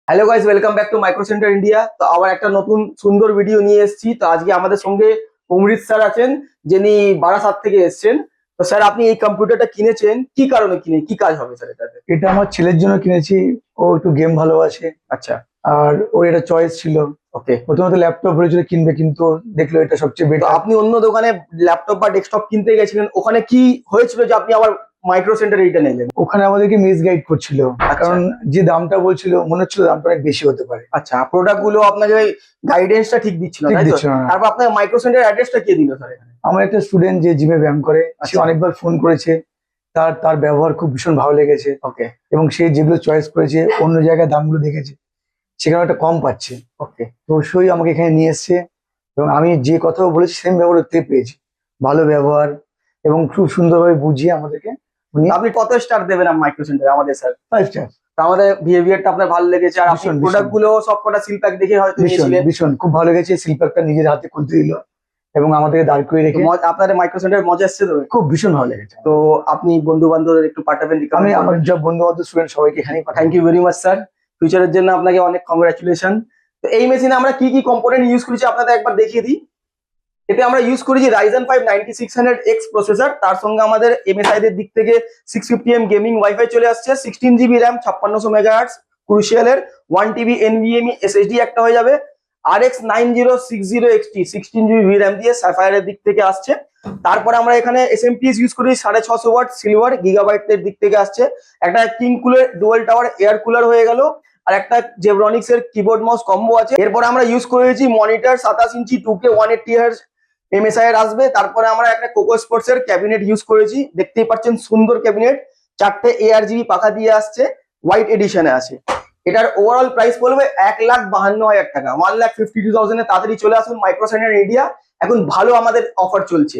Hello guys, welcome back to micro centre India. তো আবার একটা নতুন সুন্দর ভিডিও নিয়ে এসেছি। তো আজকে আমাদের সঙ্গে অমৃত স্যার আছেন, যিনি বারাসাত থেকে এসেছেন। তো স্যার, আপনি এই কম্পিউটারটা কিনেছেন কি কারণে কিনে, কি কাজ হবে স্যার এটাতে? এটা আমার ছেলের জন্য কিনেছি। ও একটু গেম ভালোবাসে, আচ্ছা, আর ওর এটা চয়েস ছিল। ওকে। প্রথমত ল্যাপটপ বলেছিল কিনবে, কিন্তু দেখলো এটা সবচেয়ে তো বেটার। আপনি অন্য দোকানে ল্যাপটপ বা ডেস্কটপ কিনতে গেছিলেন, ওখানে কি হয়েছিল যে আপনি আবার মাইক্রো সেন্টার এইটা নিলেন? ওখানে আমাদেরকে মিস গাইড করছিল, আচ্ছা কারণ যে দামটা বলছিল মনে হচ্ছিল দামটা অনেক বেশি হতে পারে। আচ্ছা, প্রোডাক্ট গুলো আপনাকে গাইডেন্সটা ঠিক দিচ্ছিল না, ঠিক তাই তো? দিচ্ছিল না। তারপর আপনার মাইক্রো সেন্টার অ্যাড্রেসটা কে দিল স্যার এখানে? আমার একটা স্টুডেন্ট যে জিমে ব্যায়াম করে, সে আচ্ছা। অনেকবার ফোন করেছে। তার তার ব্যবহার খুব ভীষণ ভালো লেগেছে, ওকে এবং সে যেগুলো চয়েস করেছে অন্য জায়গায় দামগুলো দেখেছে, সেখানে একটা কম পাচ্ছে। ওকে। তো অবশ্যই আমাকে এখানে নিয়ে এসছে, এবং আমি যে কথাও বলেছি সেম ব্যবহার করতে পেয়েছি। ভালো ব্যবহার এবং খুব সুন্দরভাবে বুঝিয়ে আমাদেরকে উনি আপনি কত স্টার দেবেন মাইক্রো সেন্টারে আমাদের স্যার? 5 স্টার। তো আমাদের বিহেভিয়ারটা আপনার ভালো লেগেছে, আর আপনি ভীষণ, ভীষণ। প্রোডাক্ট গুলো সবকটা সিল প্যাক দেখে হয়তো ভীষণ নিয়েছিলেন। ভীষণ খুব ভালো লেগেছে। শিল্পাকটা নিজের হাতে খুলতে দিল এবং আমাদেরকে দাঁড় করিয়ে তো রেখে আপনাদের মাইক্রো সেন্টারে মজা এসছে তো? খুব ভীষণ ভালো লেগেছে। তো আপনি বন্ধু বান্ধবদের একটু পাঠাবেন, আমি আমার সব বন্ধু বান্ধব স্টুডেন্ট সবাইকে এখানেই পাঠাই। Thank you very much sir. ফিউচারের জন্য আপনাকে অনেক কংগ্রাচুলেশন। তো এই মেশিনে আমরা কি কি কম্পোনেন্ট ইউজ করেছি আপনাদের একবার দেখিয়ে দিই। এতে আমরা ইউজ করেছি Ryzen 5 9600X প্রসেসর। তার সঙ্গে আমাদের MSI দের দিক থেকে 650M গেমিং ওয়াইফাই চলে আসছে, 16GB র্যাম, 5600 মেগাহার্টজ ক্রুশিয়াল এর, 1TB NVMe SSD একটা হয়ে যাবে, RX 9060 XT 16GB VRAM দিয়ে Sapphire এর দিক থেকে আসছে। তারপরে আমরা এখানে SMPS ইউজ করি 650 ওয়াট সিলভার, গিগাবাইট এর দিক থেকে আসছে। একটা king cooler dual tower air cooler হয়ে গেল, আর একটা জেব্রনিক্স এর কিবোর্ড মাউস কম্বো আছে। এরপর আমরা ইউজ করেছি মনিটর 27 ইঞ্চি 2K 180 Hz MSI এর আসবে। তারপরে আমরা একটা কোকো স্পোর্টস এর ক্যাবিনেট ইউজ করেছি, দেখতেই পাচ্ছেন সুন্দর ক্যাবিনেট, 4টে ARGB পাখা দিয়ে আসছে, হোয়াইট এডিশনে আছে। এটার ওভারঅল প্রাইস পড়বে 1,52,000 টাকা, 1,52,000 এ। তাড়াতাড়ি চলে আসুন মাইক্রো সেন্টার ইন্ডিয়া, এখন ভালো আমাদের অফার চলছে।